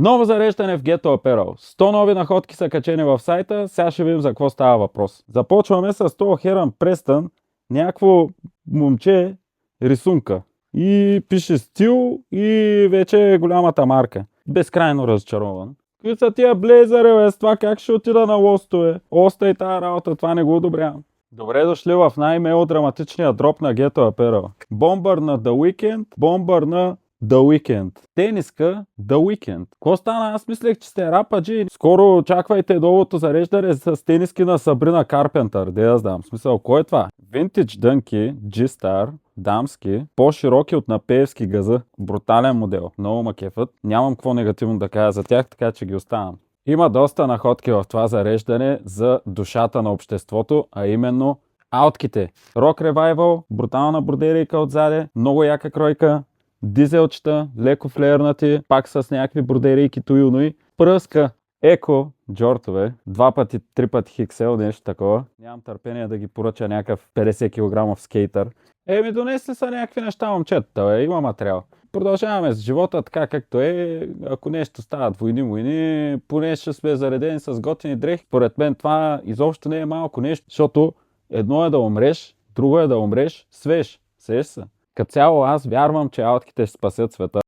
Ново зареждане в Ghetto Apparel. 100 нови находки са качени в сайта, сега ще видим за какво става въпрос. Започваме с този Херън Престън, някакво момче рисунка. И пише стил и вече е голямата марка. Безкрайно разочарован. Какви са тия блейзъри, бе, с това как ще отида на лостове? Оста и тая работа, това не го одобрявам. Добре дошли в най-мелодраматичния дроп на Ghetto Apparel. Бомбър на The Weeknd, бомбър на The Weeknd. Тениска The Weeknd. Какво стана? Аз мислех, че сте рападжи. Скоро очаквайте новото зареждане с тениски на Сабрина Карпентър. Де да знам. В смисъл, кой е това? Vintage дънки, G-Star, дамски, по-широки от напеевски газа. Брутален модел. Много ма кефът. Нямам какво негативно да кажа за тях, така че ги оставам. Има доста находки в това зареждане за душата на обществото, а именно аутките. Rock Revival, брутална бродерийка отзаде, много яка кройка, дизелчета, леко флеернати, пак с някакви бродерийки туилнои, пръска, еко, джортове, 2 пъти, 3 пъти хиксел, нещо такова. Нямам търпение да ги поръча някакъв 50 кг скейтър. Донесли са някакви неща, момчета, има материал. Продължаваме с живота така както е. Ако нещо стават войни, поне ще сме заредени с готини дрехи. Поред мен това изобщо не е малко нещо, защото едно е да умреш, друго е да умреш свеж. Сеш са. Като цяло аз вярвам, че аутките ще спасят света.